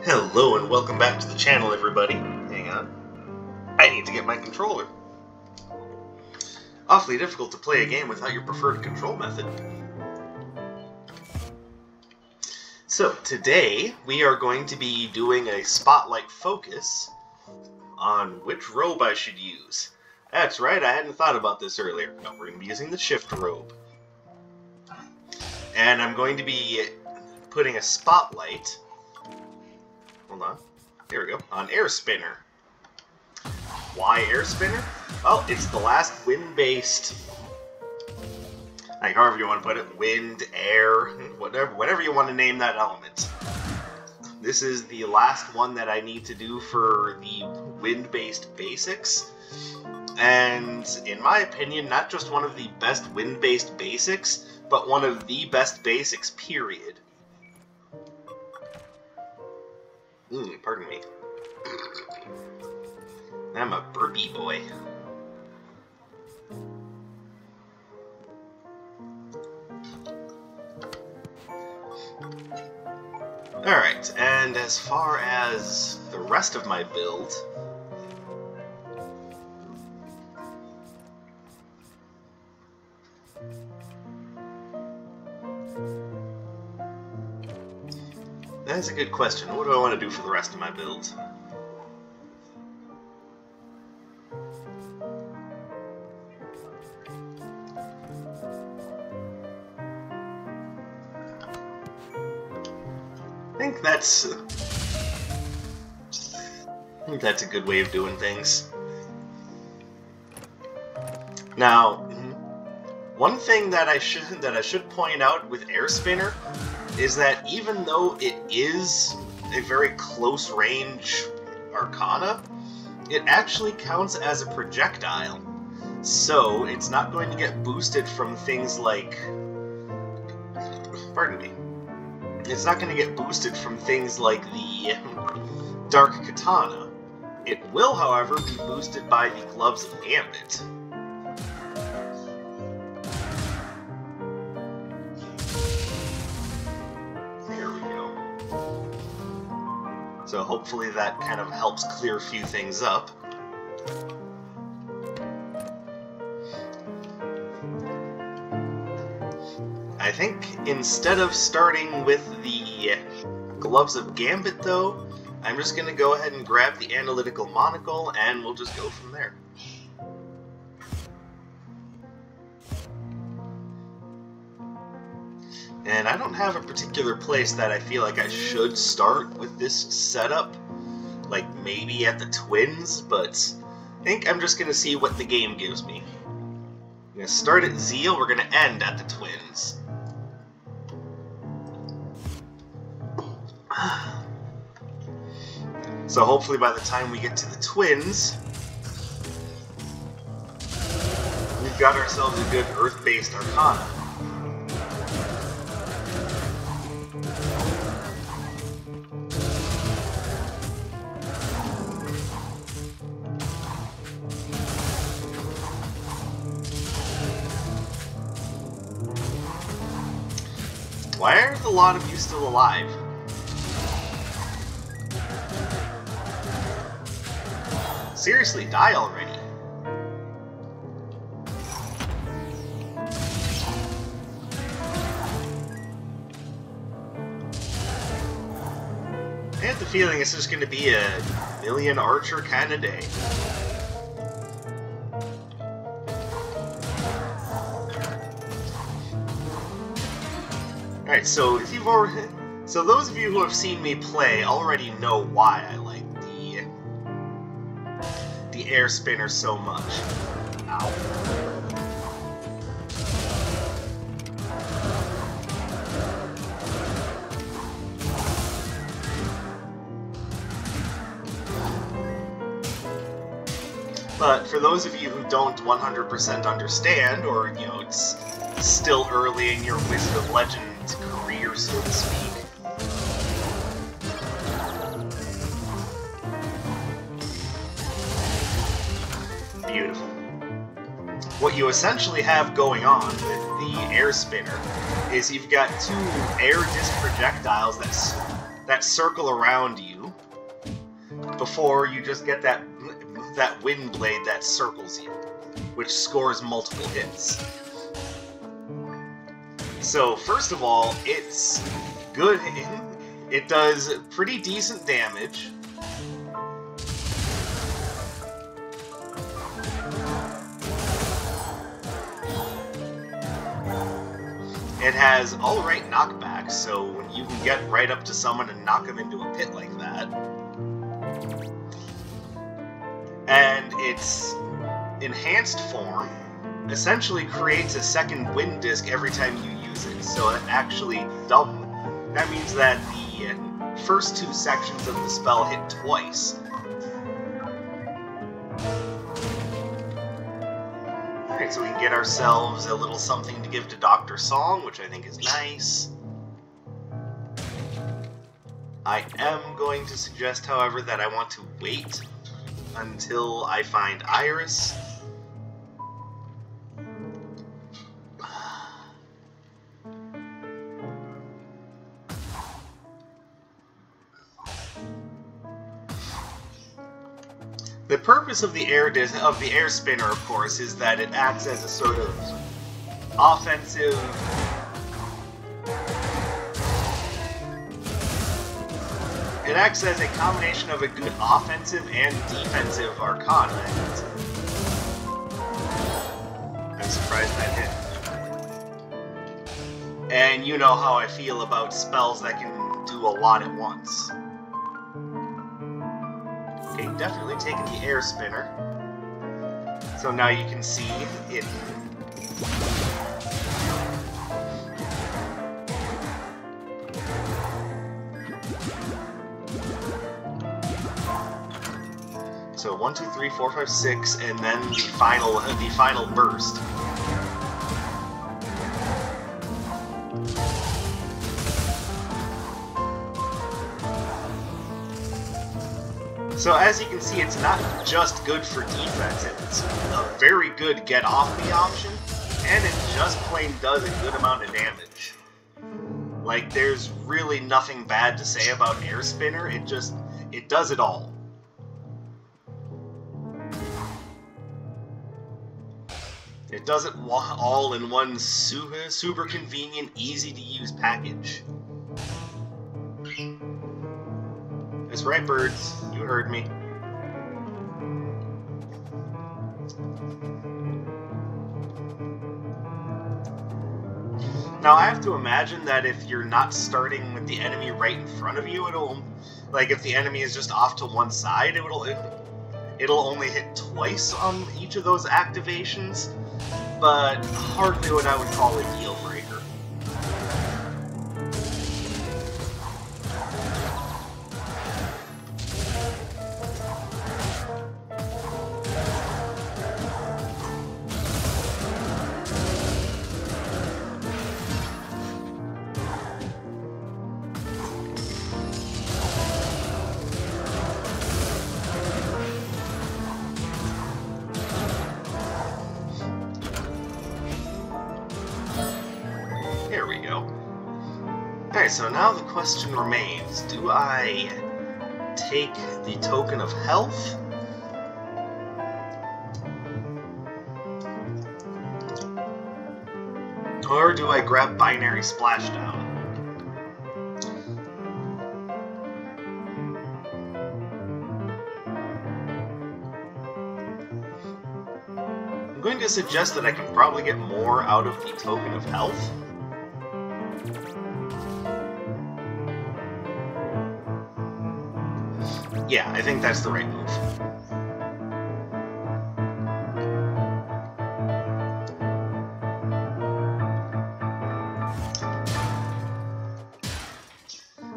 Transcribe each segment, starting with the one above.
Hello and welcome back to the channel, everybody. Hang on. I need to get my controller. Awfully difficult to play a game without your preferred control method. So, today we are going to be doing a spotlight focus on which robe I should use. That's right, I hadn't thought about this earlier. No, we're going to be using the shift robe. And I'm going to be putting a spotlight, hold on, here we go, on Air Spinner. Why Air Spinner? Well, it's the last wind-based, like however you want to put it, wind, air, whatever you want to name that element. This is the last one that I need to do for the wind-based basics. And in my opinion, not just one of the best wind-based basics, but one of the best basics, period. Pardon me. I'm a burpy boy. Alright, and as far as the rest of my build, that's a good question. What do I want to do for the rest of my build? I think that's a good way of doing things. Now, one thing that I should point out with Air Spinner is that even though it is a very close range Arcana, it actually counts as a projectile. So it's not going to get boosted from things like, pardon me, it's not going to get boosted from things like the Dark Katana. It will, however, be boosted by the Gloves of Gambit. There we go. So hopefully that kind of helps clear a few things up. I think instead of starting with the Gloves of Gambit, though, I'm just going to go ahead and grab the Analytical Monocle, and we'll just go from there. And I don't have a particular place that I feel like I should start with this setup. Like, maybe at the Twins, but I think I'm just going to see what the game gives me. I'm going to start at Zeal, we're going to end at the Twins. So hopefully by the time we get to the Twins, we've got ourselves a good Earth-based Arcana. Why aren't a lot of you still alive? Seriously, die already. I have the feeling this is going to be a million archer kind of day. Alright, so if you've already, so those of you who have seen me play already know why I like the Air Spinner so much. Ow. But for those of you who don't 100% understand, or, you know, it's still early in your Wizard of Legend career, so to speak, beautiful. What you essentially have going on with the Air Spinner is you've got two air disc projectiles that that circle around you before you just get that wind blade that circles you, which scores multiple hits. So first of all, it's good. It does pretty decent damage. It has alright knockback, so when you can get right up to someone and knock them into a pit like that. And its enhanced form essentially creates a second wind disc every time you use it. So it actually double. That means that the first two sections of the spell hit twice. Alright, so we can get ourselves a little something to give to Dr. Song, which I think is nice. I am going to suggest, however, that I want to wait until I find Iris. The purpose of the air spinner, of course, is that it acts as a sort of offensive. It acts as a combination of a good offensive and defensive Arcana. I'm surprised that hit. And you know how I feel about spells that can do a lot at once. Okay, definitely taking the air spinner. So now you can see it. So 1, 2, 3, 4, 5, 6, and then the final burst. So as you can see, it's not just good for defense, it's a very good get off me option, and it just plain does a good amount of damage. Like, there's really nothing bad to say about Air Spinner, it does it all. It does it all in one super convenient, easy to use package. That's right, birds. You heard me. Now, I have to imagine that if you're not starting with the enemy right in front of you, it'll... Like, if the enemy is just off to one side, it'll only hit twice on each of those activations, but hardly what I would call a deal breaker. There we go. Alright, so now the question remains, do I take the token of health? Or do I grab binary splashdown? I'm going to suggest that I can probably get more out of the token of health. Yeah, I think that's the right move.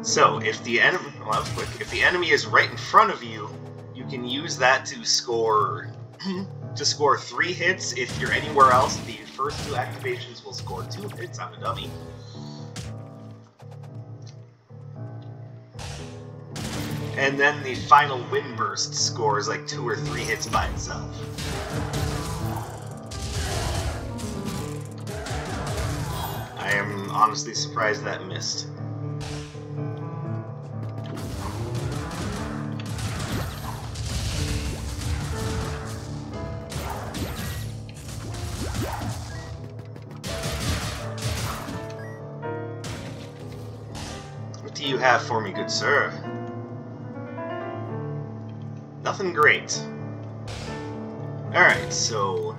So, if the enemy, well, that was quick. If the enemy is right in front of you, you can use that to score 3 hits. If you're anywhere else, the first 2 activations will score 2 hits on a dummy. And then the final wind burst scores like 2 or 3 hits by itself. I am honestly surprised that missed. do you have for me, good sir? Nothing great. Alright, so...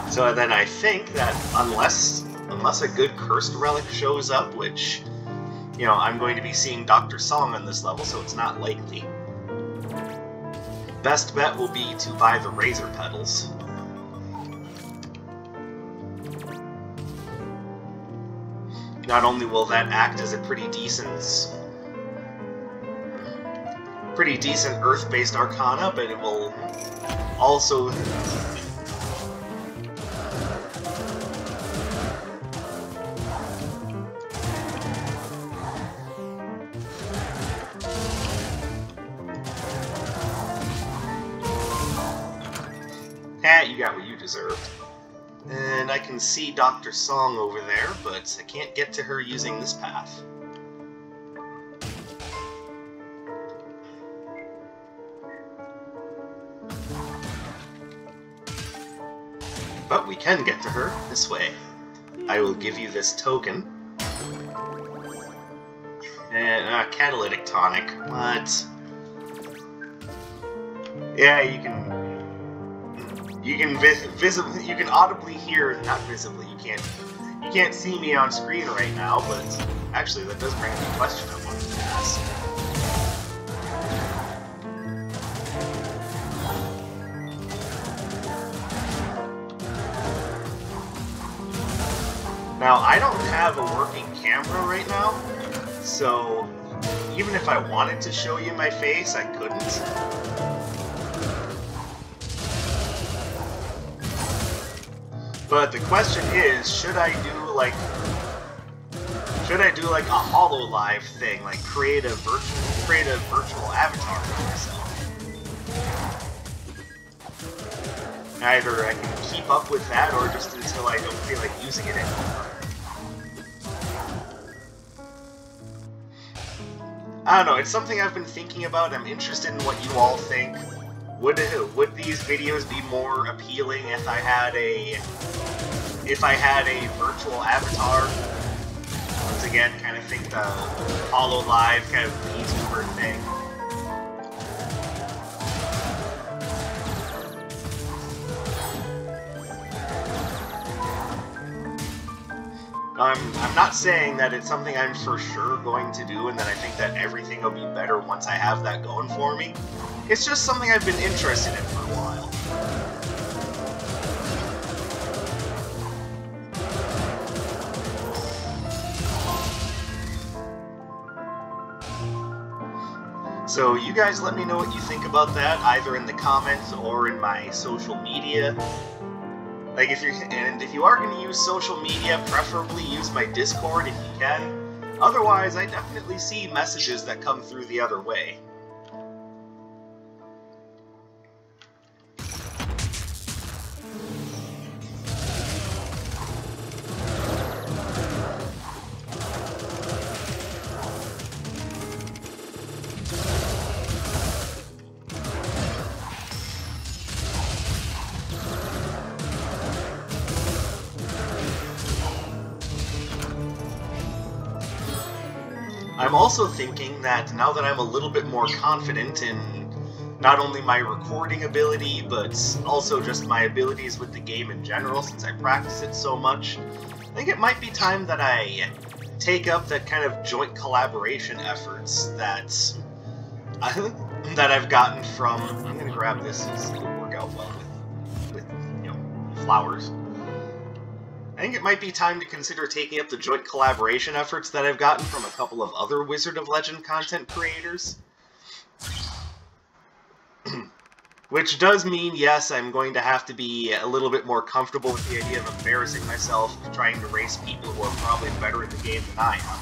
So then I think that unless a good cursed relic shows up, which, you know, I'm going to be seeing Dr. Song on this level, so it's not likely. Best bet will be to buy the Razor Petals. Not only will that act as a pretty decent Earth-based Arcana, but it will also... you got what you deserved. And I can see Dr. Song over there, but I can't get to her using this path. But we can get to her this way. I will give you this token. And, catalytic tonic. What? Yeah, you can audibly hear, not visibly, you can't see me on screen right now, but actually that does bring up a question I wanted to ask. Now, I don't have a working camera right now, so even if I wanted to show you my face, I couldn't. But the question is, should I do like a HoloLive thing, like create a virtual avatar for myself? Either I can keep up with that, or just until I don't feel like using it anymore. I don't know, it's something I've been thinking about. I'm interested in what you all think. Would these videos be more appealing if I had a virtual avatar? Once again, kind of think the HoloLive kind of VTuber thing. I'm not saying that it's something I'm for sure going to do, and that I think that everything will be better once I have that going for me. It's just something I've been interested in for a while. So you guys let me know what you think about that, either in the comments or in my social media. Like, if you are going to use social media, preferably use my Discord if you can. Otherwise, I definitely see messages that come through the other way. I'm also thinking that now that I'm a little bit more confident in not only my recording ability, but also just my abilities with the game in general, since I practice it so much, I think it might be time that I take up that kind of joint collaboration efforts that I've gotten from... I'm gonna grab this, it'll work out well with you know, flowers. I think it might be time to consider taking up the joint collaboration efforts that I've gotten from a couple of other Wizard of Legend content creators. Which does mean, yes, I'm going to have to be a little bit more comfortable with the idea of embarrassing myself trying to race people who are probably better at the game than I am.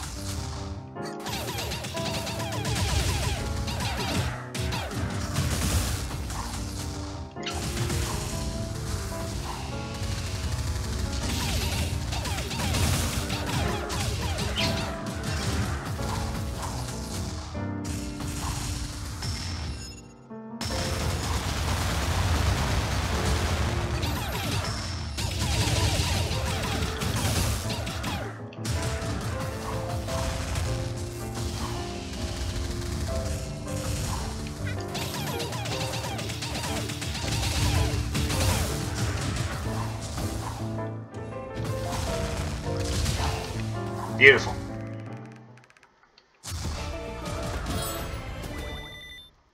Beautiful.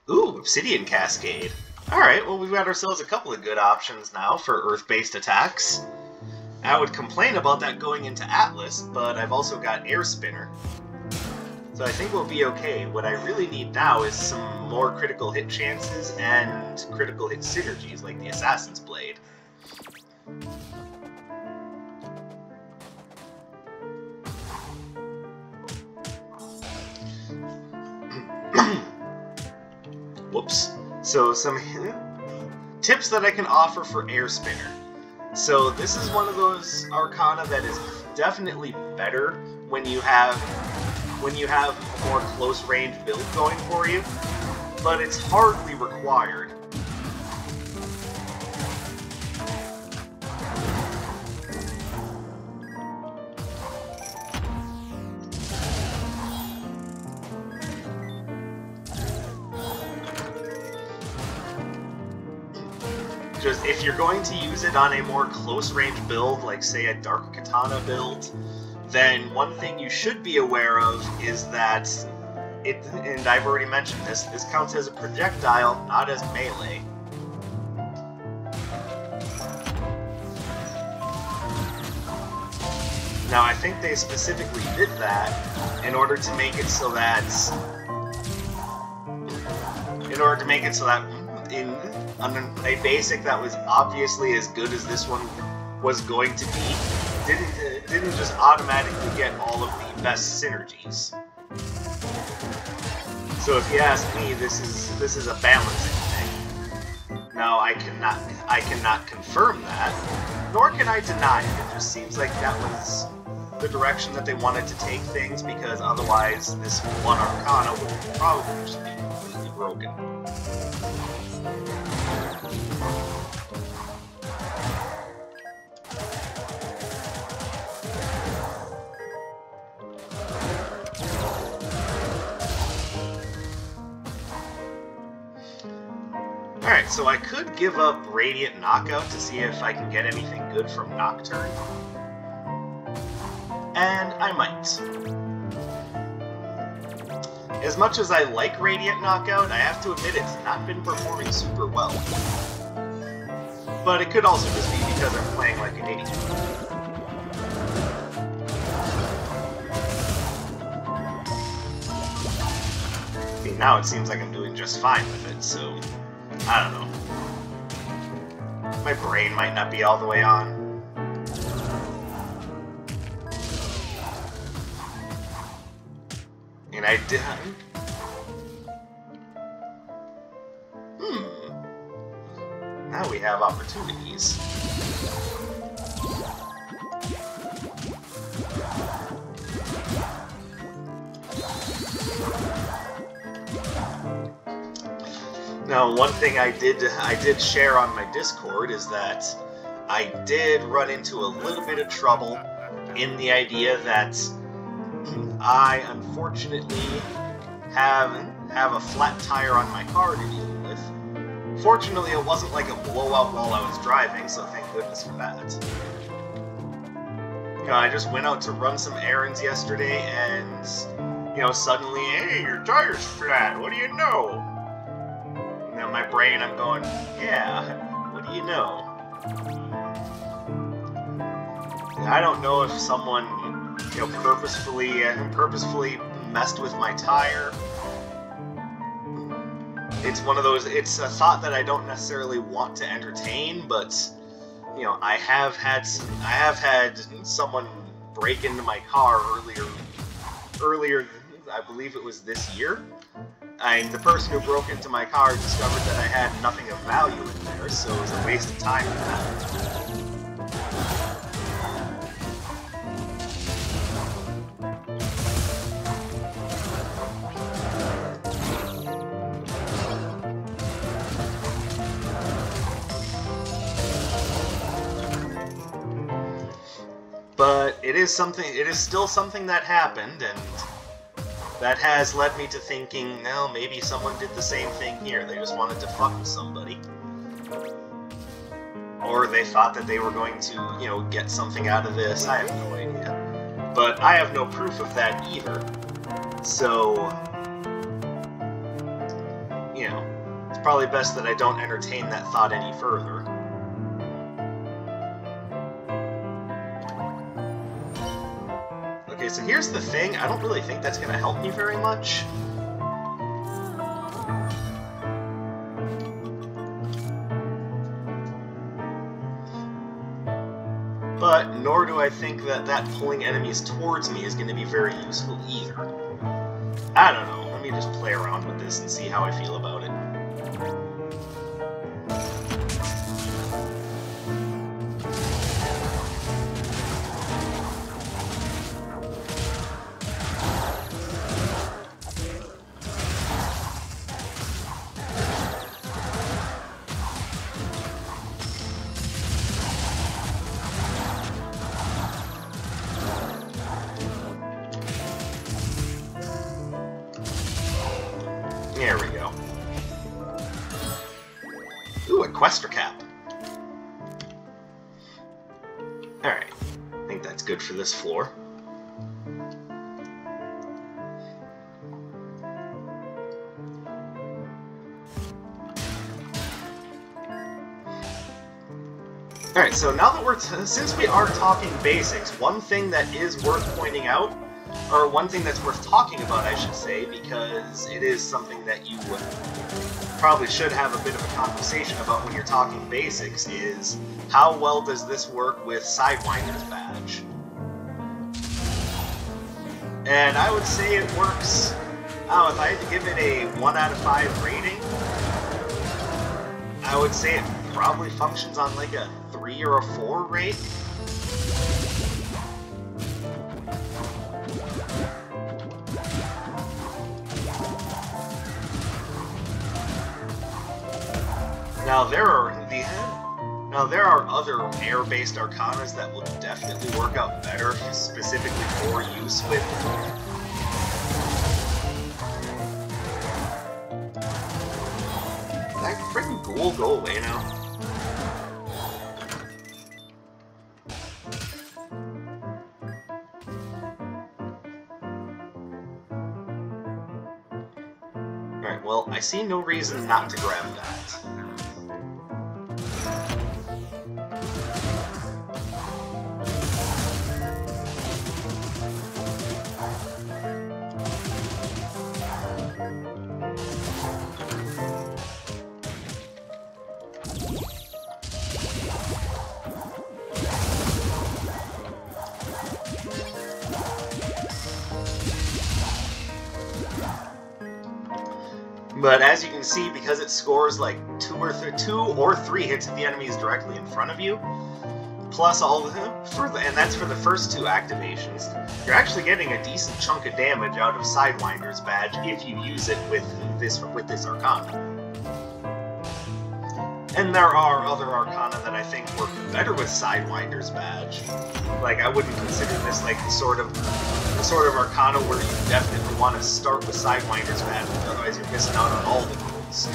Ooh, Obsidian Cascade. Alright, well we've got ourselves a couple of good options now for Earth-based attacks. I would complain about that going into Atlas, but I've also got Air Spinner. So I think we'll be okay. What I really need now is some more critical hit chances and critical hit synergies, like the Assassin's Blade. Whoops. So some tips that I can offer for Air Spinner. So this is one of those Arcana that is definitely better when you have a more close range build going for you, but it's hardly required. Just if you're going to use it on a more close range build, like say a Dark Katana build, then one thing you should be aware of is that it, and I've already mentioned this counts as a projectile, not as melee. Now I think they specifically did that in order to make it so that in a basic that was obviously as good as this one was going to be, didn't just automatically get all of the best synergies. So if you ask me, this is a balancing thing. Now I cannot confirm that, nor can I deny it. It just seems like that was the direction that they wanted to take things, because otherwise this one Arcana would probably just be completely broken. Alright, so I could give up Radiant Knockout to see if I can get anything good from Nocturne. And I might. As much as I like Radiant Knockout, I have to admit it's not been performing super well. But it could also just be because I'm playing like an idiot. See, now it seems like I'm doing just fine with it, so I don't know. My brain might not be all the way on. And I did. Now we have opportunities. Now, one thing I did share on my Discord is that I did run into a little bit of trouble in the idea that I unfortunately have a flat tire on my car to deal with. Fortunately, it wasn't like a blowout while I was driving, so thank goodness for that. You know, I just went out to run some errands yesterday, and you know, suddenly, hey, your tire's flat. What do you know? Now, in my brain, I'm going, yeah. What do you know? I don't know if someone, you know, purposefully messed with my tire. It's one of those, it's a thought that I don't necessarily want to entertain, but, you know, I have had someone break into my car earlier, I believe it was this year, and the person who broke into my car discovered that I had nothing of value in there, so it was a waste of time for that. But it is still something that happened, and that has led me to thinking, well, maybe someone did the same thing here. They just wanted to fuck with somebody. Or they thought that they were going to, you know, get something out of this. I have no idea. But I have no proof of that either. So, you know, it's probably best that I don't entertain that thought any further. Okay, so here's the thing. I don't really think that's going to help me very much. But nor do I think that pulling enemies towards me is going to be very useful either. I don't know. Let me just play around with this and see how I feel about it. There we go. Ooh, a Quester Cap. Alright, I think that's good for this floor. Alright, so now that since we are talking basics, one thing that is worth pointing out, or one thing that's worth talking about, I should say, because it is something that you probably should have a bit of a conversation about when you're talking basics, is how well does this work with Sidewinder's Badge? And I would say it works, if I had to give it a 1 out of 5 rating, I would say it probably functions on like a 3 or a 4 rate. Now there are other air-based Arcanas that will definitely work out better, specifically for use with that freaking ghoul go away now. Alright, well, I see no reason not to grab that. But as you can see, because it scores like 2 or 3 hits if the enemy is directly in front of you, plus all the and that's for the first 2 activations, you're actually getting a decent chunk of damage out of Sidewinder's Badge if you use it with this Arcana. And there are other Arcana that I think work better with Sidewinder's Badge. Like, I wouldn't consider this like the sort of Arcana where you definitely want to start with Sidewinder's Badge, otherwise you're missing out on all the rules.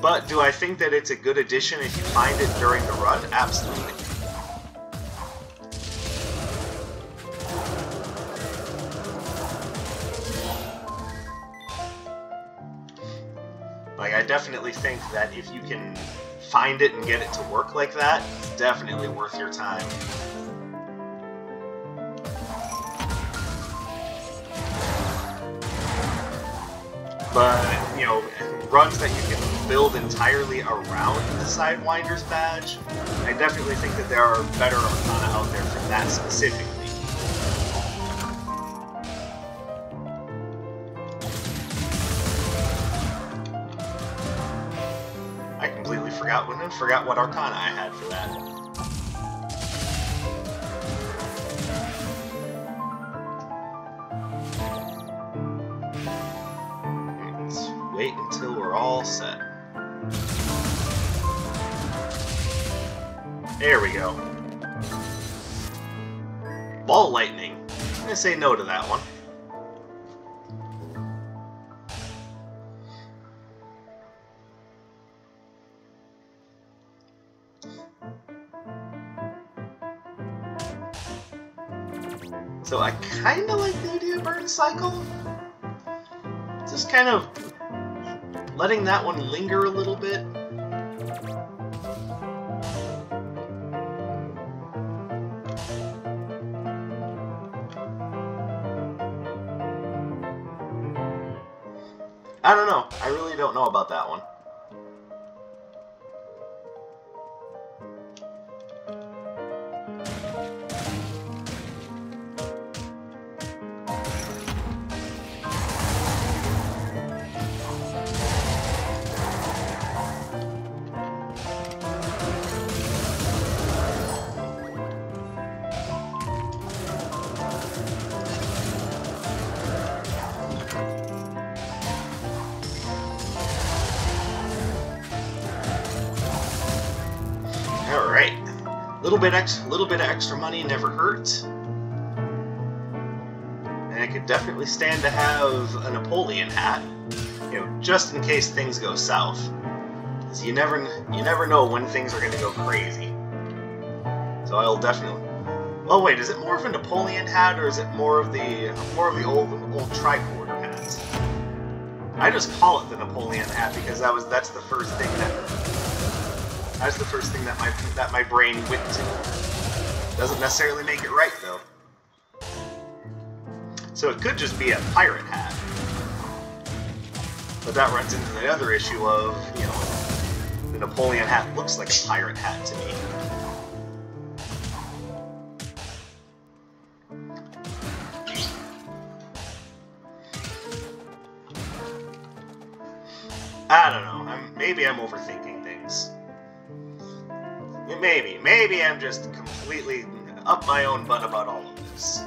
But do I think that it's a good addition if you find it during the run? Absolutely. Like, I definitely think that if you can find it and get it to work like that, it's definitely worth your time. But, you know, runs that you can build entirely around the Sidewinder's Badge, I definitely think that there are better Arcana out there for that specifically. I completely forgot what Arcana I had for that. Let's wait until we're all set. There we go. Ball Lightning. I'm gonna say no to that one. kind of like the idea of burn cycle. Just kind of letting that one linger a little bit. I don't know. I really don't know about that one. Little bit of extra money never hurt, and it could definitely stand to have a Napoleon hat, you know, just in case things go south. Because you never know when things are going to go crazy. So I'll definitely. Oh wait, is it more of a Napoleon hat or is it more of the old tricorder hat? I just call it the Napoleon hat because that's the first thing that my brain went to. Doesn't necessarily make it right, though. So it could just be a pirate hat. But that runs into the other issue of, you know, the Napoleon hat looks like a pirate hat to me. I don't know. Maybe I'm overthinking things. Maybe I'm just completely up my own butt about all of this.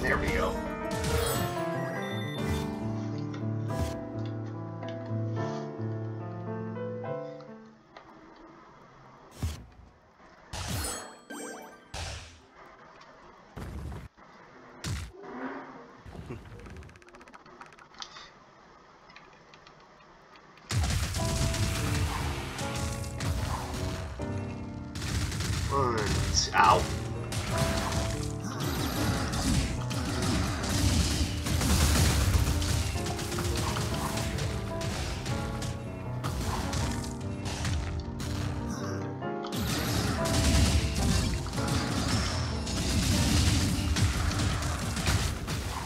There we go. Ow.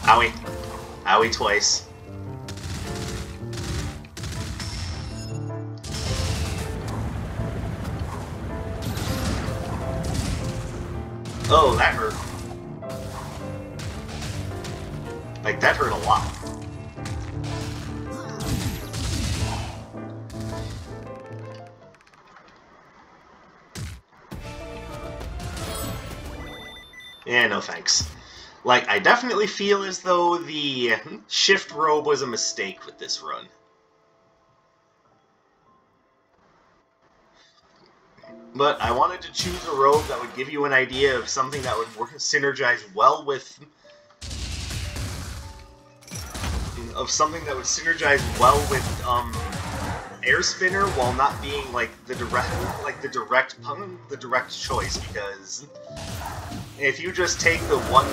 Owie. Owie twice. Oh, that hurt. Like, that hurt a lot. Yeah, no thanks. Like, I definitely feel as though the shift robe was a mistake with this run. But I wanted to choose a robe that would give you an idea of something that would synergize well with... Air Spinner while not being like the direct choice, because if you just take the one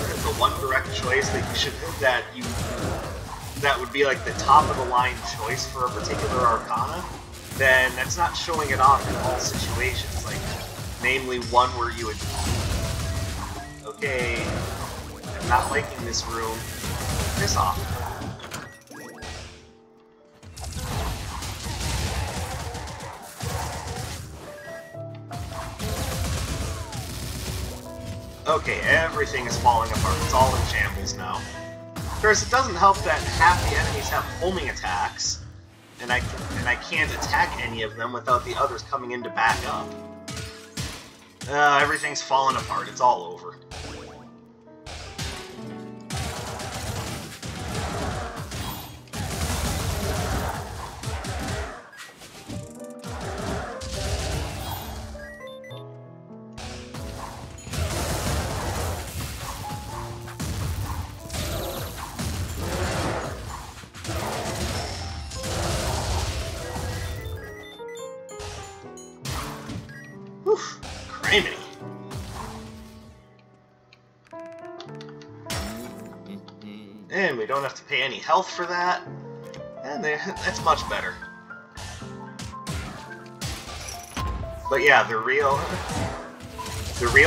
direct choice that would be like the top of the line choice for a particular Arcana, then that's not showing it off in all situations. Like, namely one where you would, okay, I'm not liking this room, piss off. Okay, everything is falling apart. It's all in shambles now. Of course, it doesn't help that half the enemies have homing attacks, and I can't attack any of them without the others coming in to back up. Everything's falling apart. It's all over. Criminy. And we don't have to pay any health for that. And that's much better. But yeah, the real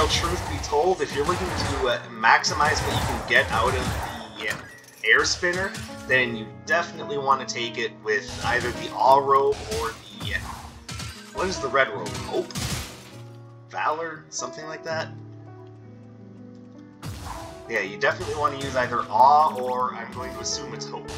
truth be told, if you're looking to maximize what you can get out of the air spinner, then you definitely want to take it with either the Awe robe or the... what is the red robe? Hope? Valor? Something like that? Yeah, you definitely want to use either Awe or I'm going to assume it's Hope.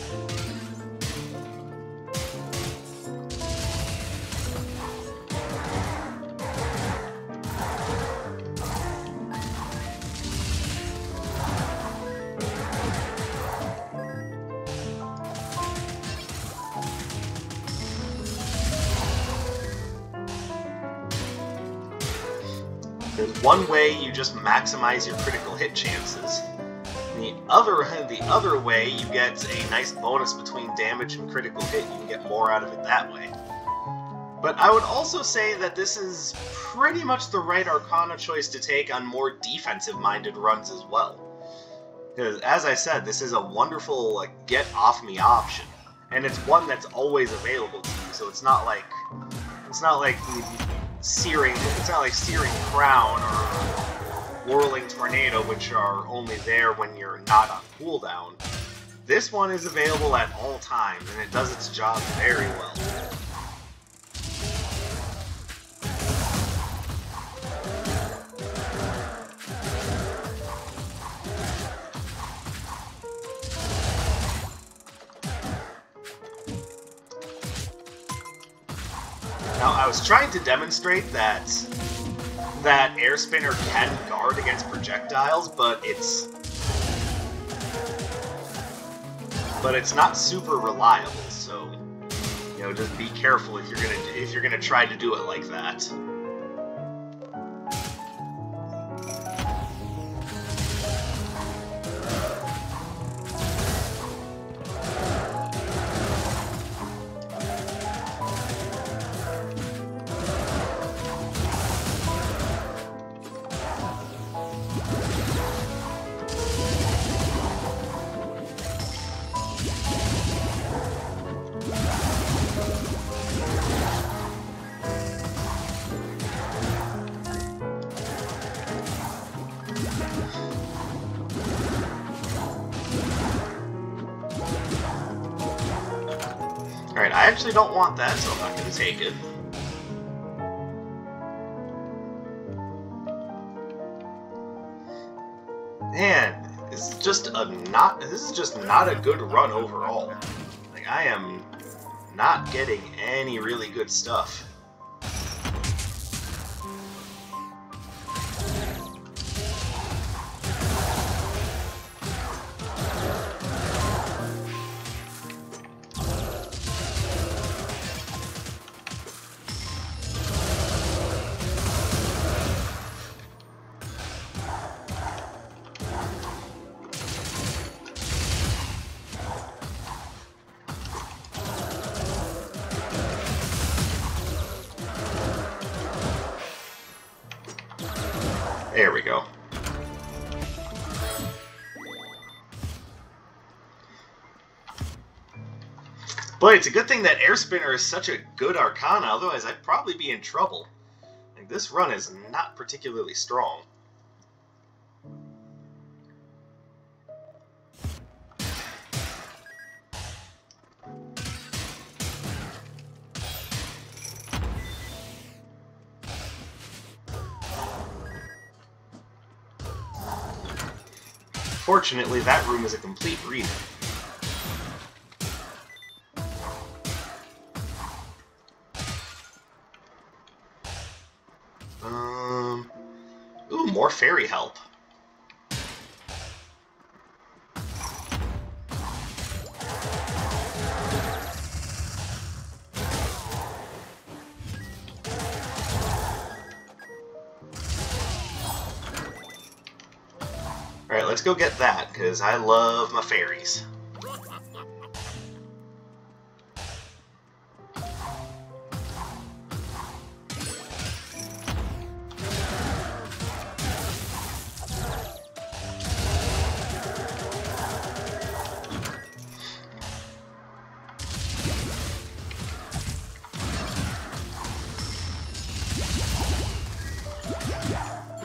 There's one way you just maximize your critical hit chances. The other way you get a nice bonus between damage and critical hit. You can get more out of it that way. But I would also say that this is pretty much the right Arcana choice to take on more defensive-minded runs as well. Because, as I said, this is a wonderful get-off-me option. And it's one that's always available to you, so it's not like Searing Crown or Whirling Tornado, which are only there when you're not on cooldown. This one is available at all times, and it does its job very well. Now, I was trying to demonstrate that Air Spinner can guard against projectiles, but it's not super reliable. So, just be careful if you're gonna try to do it like that. Alright, I actually don't want that, so I'm not going to take it. Man, this is just not a good run overall. Like, I am not getting any really good stuff. There we go. But it's a good thing that Air Spinner is such a good Arcana, otherwise I'd probably be in trouble. Like, this run is not particularly strong. Fortunately, that room is a complete reader. Ooh, more fairy help. Alright, let's go get that, because I love my fairies.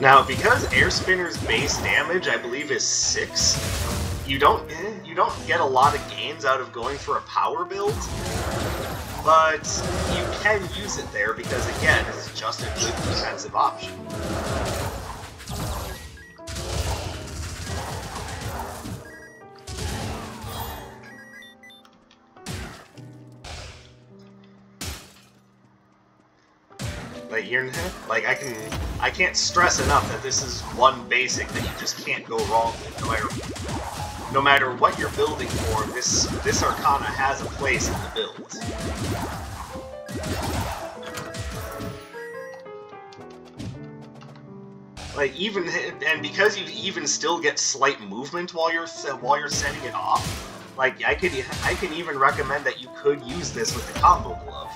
Now, because Air Spinner's base damage, I believe, is 6, you don't get a lot of gains out of going for a power build, but you can use it there because, again, it's just a good defensive option. I can't stress enough that this is one basic that you just can't go wrong with. No matter what you're building for, this Arcana has a place in the build. And because you even still get slight movement while you're setting it off, I can even recommend that you could use this with the combo glove.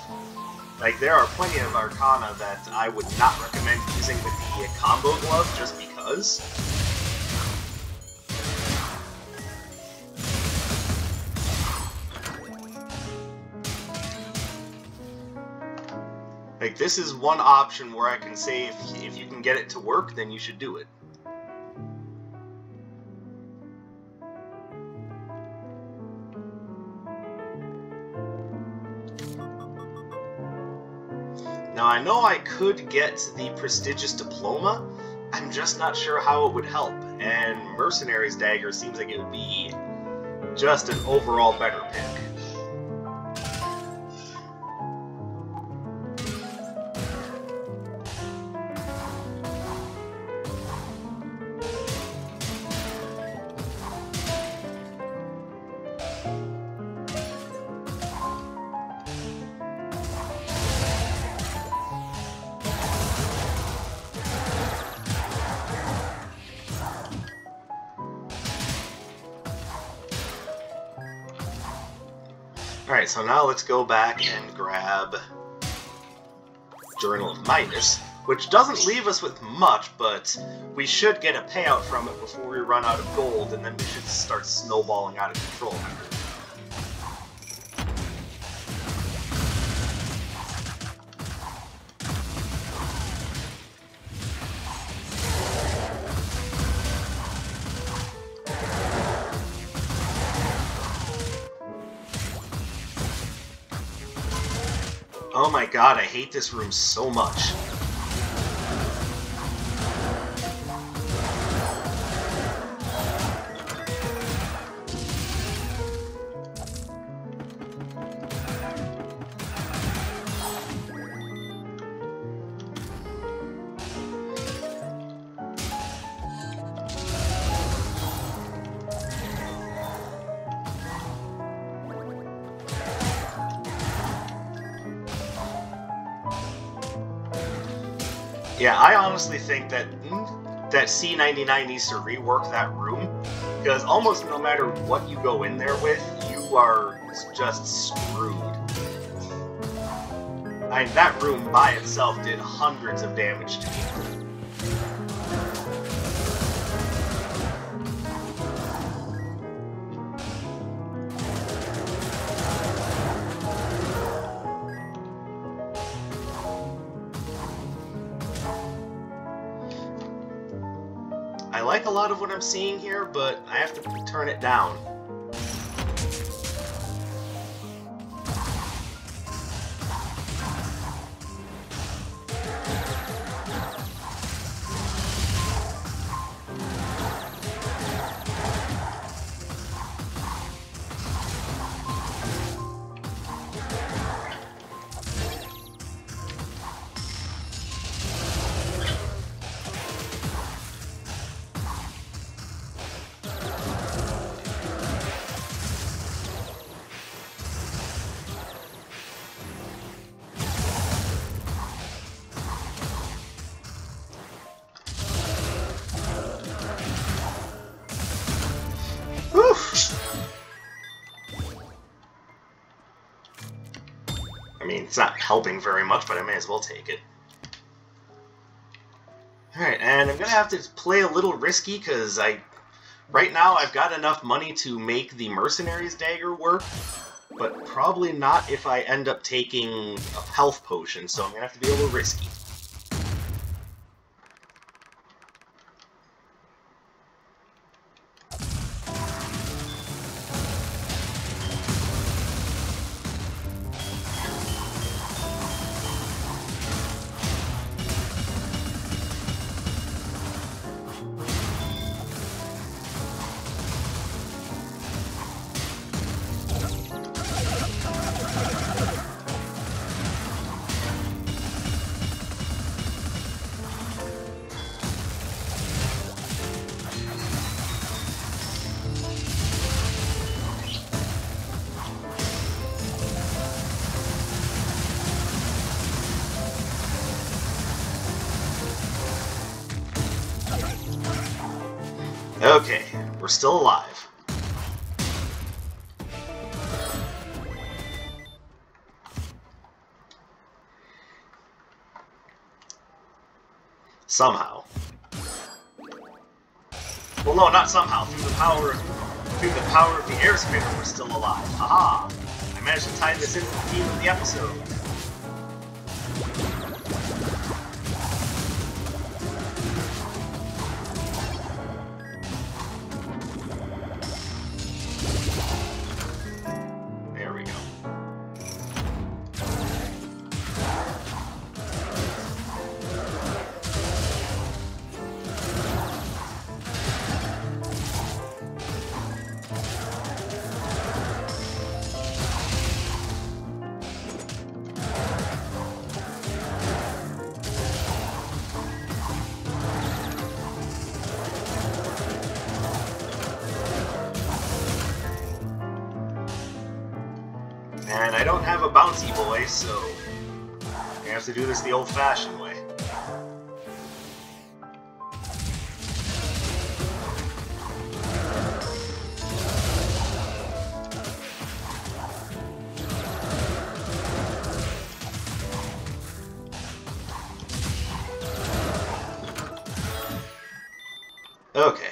There are plenty of Arcana that I would not recommend using with the combo glove just because. This is one option where I can say if you can get it to work, then you should do it. Now, I know I could get the prestigious diploma, I'm just not sure how it would help, and Mercenary's Dagger seems like it would be just an overall better pick. Alright, so now let's go back and grab Journal of Midas, which doesn't leave us with much, but we should get a payout from it before we run out of gold, and then we should start snowballing out of control. Oh my god, I hate this room so much. Yeah, I honestly think that C99 needs to rework that room, because almost no matter what you go in there with, you are just screwed. I mean, that room by itself did hundreds of damage to me. I like a lot of what I'm seeing here, but I have to turn it down. I mean, it's not helping very much, but I may as well take it. Alright, and I'm gonna have to play a little risky, because right now I've got enough money to make the Mercenary's Dagger work, but probably not if I end up taking a health potion, so I'm gonna have to be a little risky. Okay, we're still alive. Somehow. Well, no, not somehow. Through the power of the air spinner, we're still alive. Haha! I managed to tie this into the theme of the episode. There we go. And I don't have a bouncy boy, so I have to do this the old-fashioned way. Okay.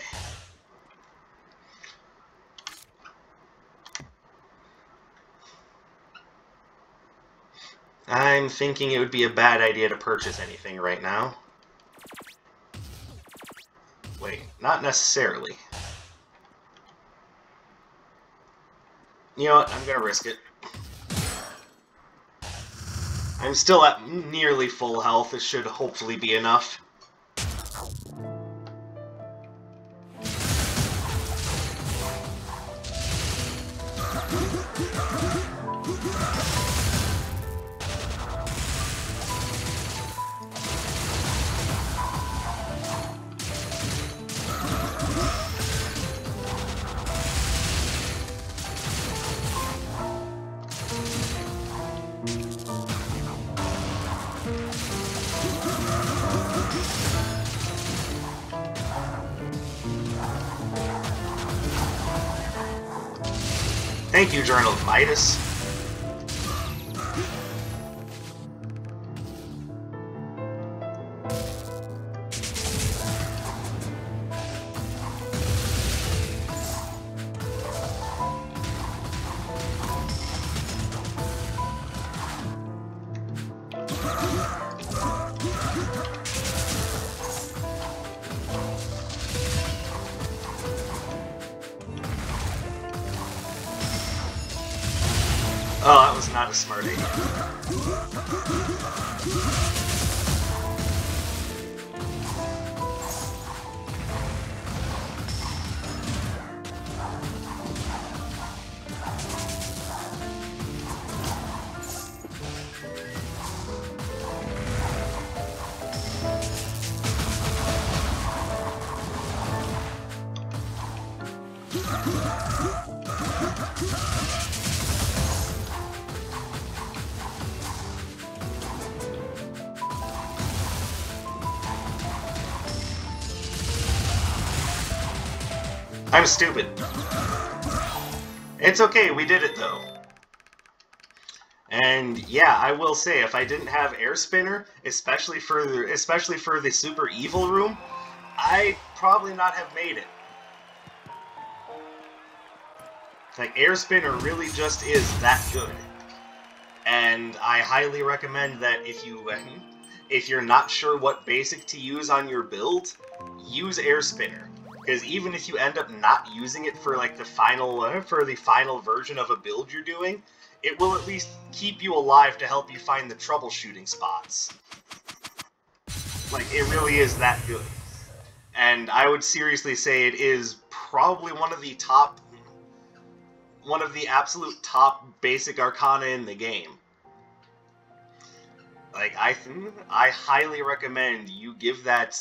I'm thinking it would be a bad idea to purchase anything right now. Wait, not necessarily. You know what, I'm gonna risk it. I'm still at nearly full health, it should hopefully be enough. Thank you, Journal of Midas. Oh, that was not a smart idea. I'm stupid. It's okay, we did it though. And yeah, I will say, if I didn't have Air Spinner, especially for the super evil room, I'd probably not have made it. Like, Air Spinner really just is that good. And I highly recommend that if you're not sure what basic to use on your build, use Air Spinner. Because even if you end up not using it for like the final version of a build you're doing, it will at least keep you alive to help you find the troubleshooting spots. Like, it really is that good. And I would seriously say it is probably one of the absolute top basic Arcana in the game. Like, I highly recommend you give that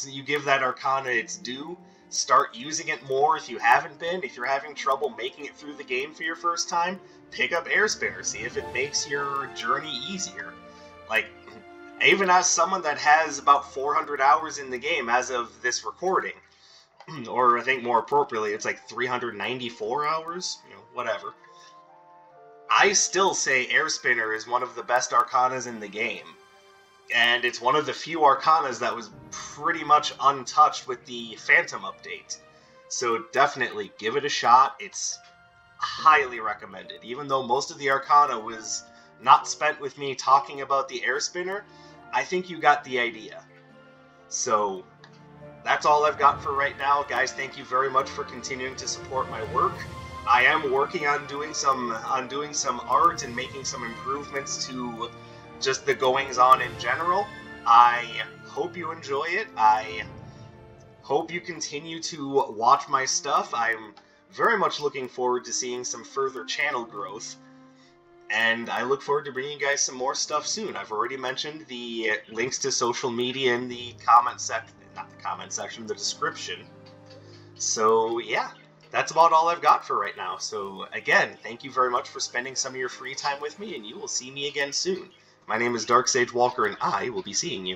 Arcana its due. Start using it more if you haven't been. If you're having trouble making it through the game for your first time, pick up Air Spinner. See if it makes your journey easier. Like, even as someone that has about 400 hours in the game as of this recording, or I think more appropriately, it's like 394 hours, whatever. I still say Air Spinner is one of the best Arcanas in the game. And it's one of the few Arcanas that was pretty much untouched with the Phantom update. So definitely give it a shot. It's highly recommended. Even though most of the Arcana was not spent with me talking about the Air Spinner, I think you got the idea. So that's all I've got for right now. Guys, thank you very much for continuing to support my work. I am working on doing some art and making some improvements to just the goings-on in general. I hope you enjoy it. I hope you continue to watch my stuff. I'm very much looking forward to seeing some further channel growth. And I look forward to bringing you guys some more stuff soon. I've already mentioned the links to social media in the comment section, not the comment section, the description. So yeah, that's about all I've got for right now. So again, thank you very much for spending some of your free time with me, and you will see me again soon. My name is Dark Sage Walker, and I will be seeing you.